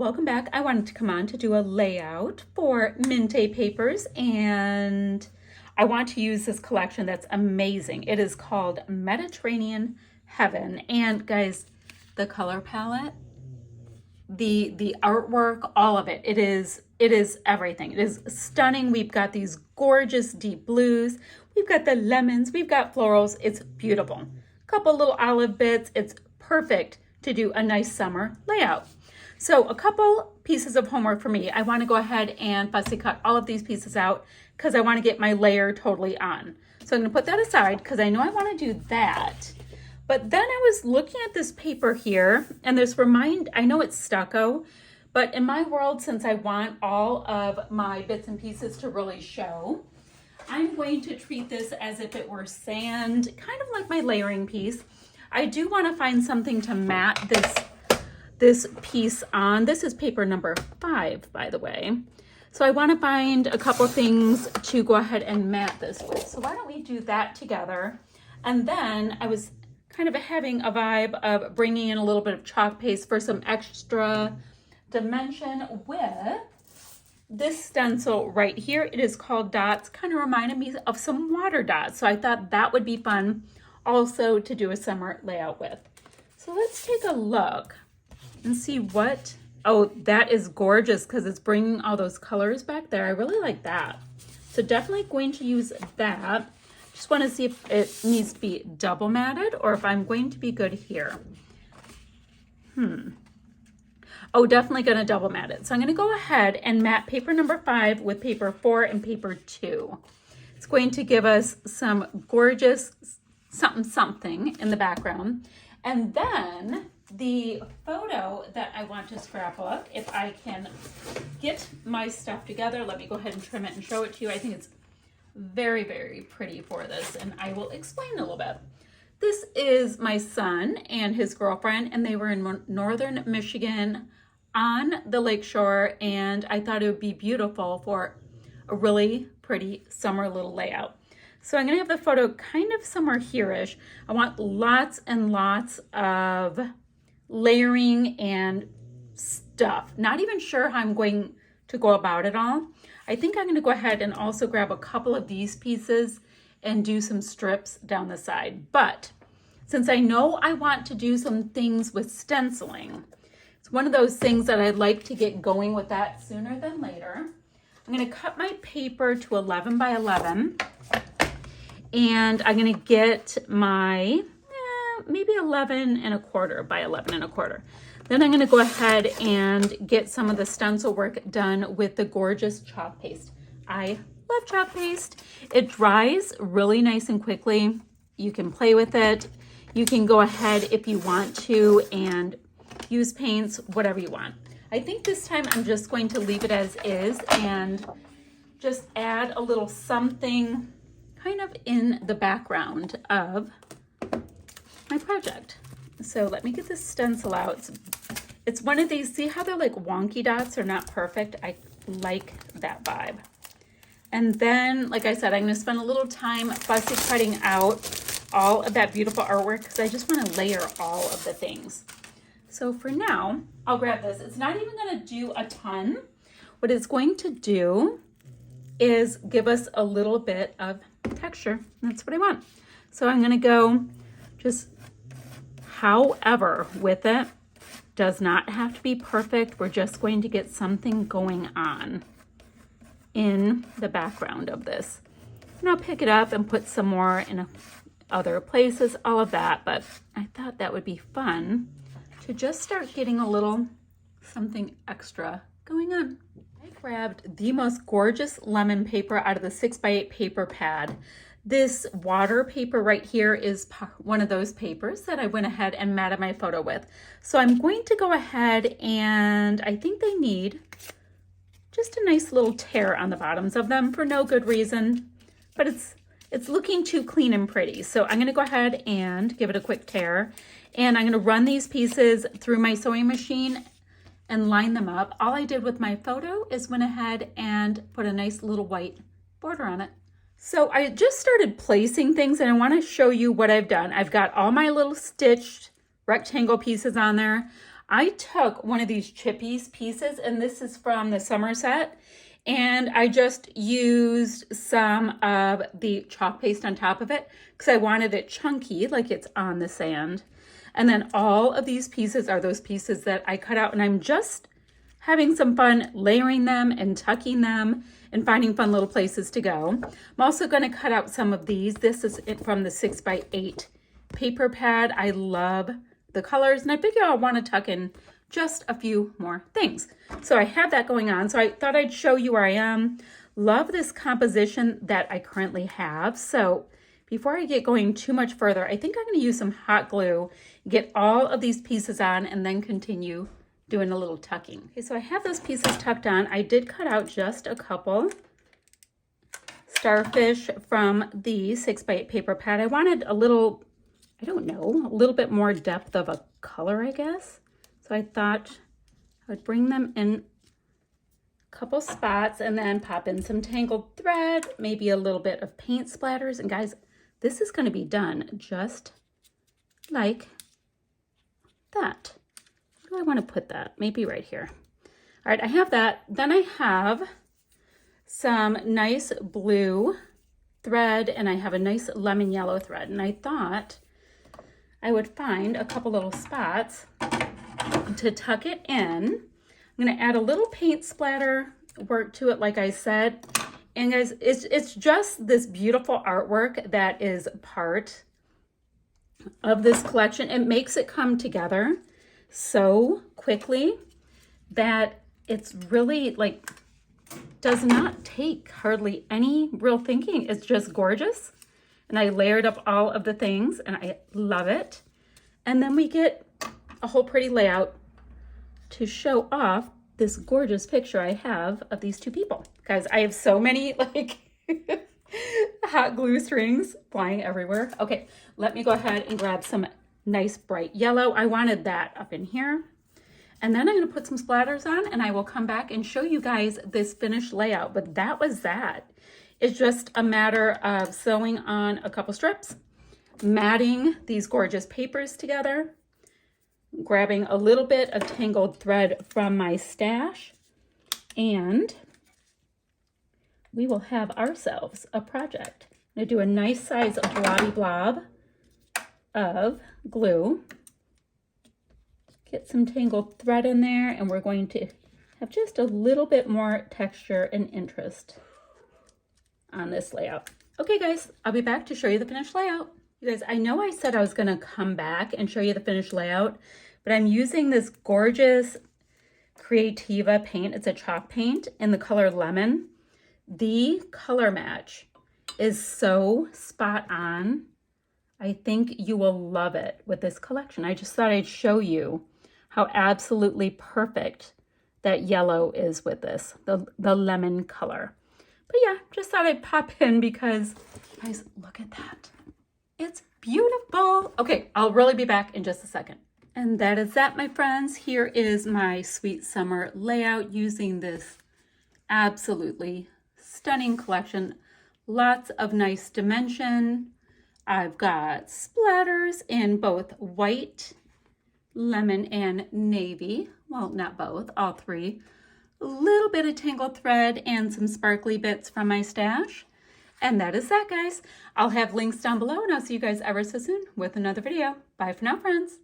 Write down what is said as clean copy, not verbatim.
welcome back. I wanted to come on to do a layout for Mintay papers, and I want to use this collection that's amazing. It is called Mediterranean Heaven, and guys, the color palette, the artwork, all of it, it is everything. It is stunning. We've got these gorgeous deep blues, we've got the lemons, we've got florals. It's beautiful. A couple little olive bits. It's perfect to do a nice summer layout. So a couple pieces of homework for me. I want to go ahead and fussy cut all of these pieces out because I want to get my layer totally on. So I'm going to put that aside because I know I want to do that. But then I was looking at this paper here, and I know it's stucco, but in my world, since I want all of my bits and pieces to really show, I'm going to treat this as if it were sand, kind of like my layering piece. I do want to find something to mat this piece on. This is paper number 5, by the way. So I want to find a couple things to go ahead and mat this with. So why don't we do that together? And then I was kind of having a vibe of bringing in a little bit of chalk paste for some extra dimension with this stencil right here. It is called Dots. Kind of reminded me of some water dots. So I thought that would be fun also to do a summer layout with. So let's take a look and see what, oh, that is gorgeous because it's bringing all those colors back there. I really like that. So definitely going to use that. Just want to see if it needs to be double matted or if I'm going to be good here. Oh, definitely going to double mat it. So I'm going to go ahead and mat paper number 5 with paper 4 and paper 2. It's going to give us some gorgeous something in the background. And then the photo that I want to scrapbook, if I can get my stuff together, let me go ahead and trim it and show it to you. I think it's very, very pretty for this, and I will explain a little bit. This is my son and his girlfriend, and they were in northern Michigan on the lakeshore, and I thought it would be beautiful for a really pretty summer little layout. So I'm going to have the photo kind of somewhere here-ish. I want lots and lots of layering and stuff. Not even sure how I'm going to go about it all. I think I'm going to go ahead and also grab a couple of these pieces and do some strips down the side. But since I know I want to do some things with stenciling, it's one of those things that I'd like to get going with that sooner than later. I'm going to cut my paper to 11 by 11. And I'm going to get my maybe 11¼ by 11¼ Then I'm going to go ahead and get some of the stencil work done with the gorgeous chalk paste. I love chalk paste. It dries really nice and quickly. You can play with it. You can go ahead if you want to and use paints, whatever you want. I think this time I'm just going to leave it as is and just add a little something kind of in the background of my project. So let me get this stencil out. It's one of these, see how they're like wonky dots are not perfect? I like that vibe. And then, like I said, I'm going to spend a little time fussy cutting out all of that beautiful artwork because I just want to layer all of the things. So for now, I'll grab this. It's not even going to do a ton. What it's going to do is give us a little bit of texture. That's what I want. So I'm going to go just however with it. Does not have to be perfect. We're just going to get something going on in the background of this. And I'll pick it up and put some more in other places, all of that. But I thought that would be fun to just start getting a little something extra going on. I grabbed the most gorgeous lemon paper out of the 6x8 paper pad. This water paper right here is one of those papers that I went ahead and matted my photo with. So I'm going to go ahead and I think they need just a nice little tear on the bottoms of them for no good reason, but it's looking too clean and pretty. So I'm going to go ahead and give it a quick tear, and I'm going to run these pieces through my sewing machine and line them up. All I did with my photo is went ahead and put a nice little white border on it. So I just started placing things and I want to show you what I've done. I've got all my little stitched rectangle pieces on there. I took one of these Chippies pieces, and this is from the Summer Set, and I just used some of the chalk paste on top of it because I wanted it chunky, like it's on the sand. And then all of these pieces are those pieces that I cut out, and I'm just having some fun layering them and tucking them and finding fun little places to go. I'm also going to cut out some of these. This is from the 6x8 paper pad. I love the colors, and I figure I'll want to tuck in just a few more things. So I have that going on. So I thought I'd show you where I am. Love this composition that I currently have. So before I get going too much further, I think I'm going to use some hot glue, get all of these pieces on, and then continue doing a little tucking. Okay, so I have those pieces tucked on. I did cut out just a couple starfish from the 6x8 paper pad. I wanted a little, I don't know, a little bit more depth of a color, I guess. So I thought I would bring them in a couple spots and then pop in some tangled thread, maybe a little bit of paint splatters. And guys, this is going to be done just like that. Where do I want to put that? Maybe right here. All right, I have that. Then I have some nice blue thread, and I have a nice lemon yellow thread. And I thought I would find a couple little spots to tuck it in. I'm going to add a little paint splatter work to it, like I said. And guys, it's just this beautiful artwork that is part of this collection. It makes it come together so quickly that it's really like does not take hardly any real thinking. It's just gorgeous. And I layered up all of the things, and I love it. And then we get a whole pretty layout to show off this gorgeous picture I have of these two people. Guys, I have so many like hot glue strings flying everywhere. Okay, let me go ahead and grab some nice bright yellow. I wanted that up in here. And then I'm going to put some splatters on, and I will come back and show you guys this finished layout. But that was that. It's just a matter of sewing on a couple strips, matting these gorgeous papers together, grabbing a little bit of tangled thread from my stash, and we will have ourselves a project. I'm going to do a nice size blobby blob of glue. Get some tangled thread in there, and we're going to have just a little bit more texture and interest on this layout. Okay guys, I'll be back to show you the finished layout. You guys, I know I said I was gonna come back and show you the finished layout, but I'm using this gorgeous Kreativa paint. It's a chalk paint in the color lemon. The color match is so spot on. I think you will love it with this collection. I just thought I'd show you how absolutely perfect that yellow is with this, the lemon color. But yeah, just thought I'd pop in because, guys, look at that. It's beautiful. Okay, I'll really be back in just a second. And that is that, my friends. Here is my sweet summer layout using this absolutely stunning collection. Lots of nice dimension. I've got splatters in both white, lemon, and navy. Well, not both, all three. A little bit of tangled thread and some sparkly bits from my stash. And that is that, guys. I'll have links down below, and I'll see you guys ever so soon with another video. Bye for now, friends.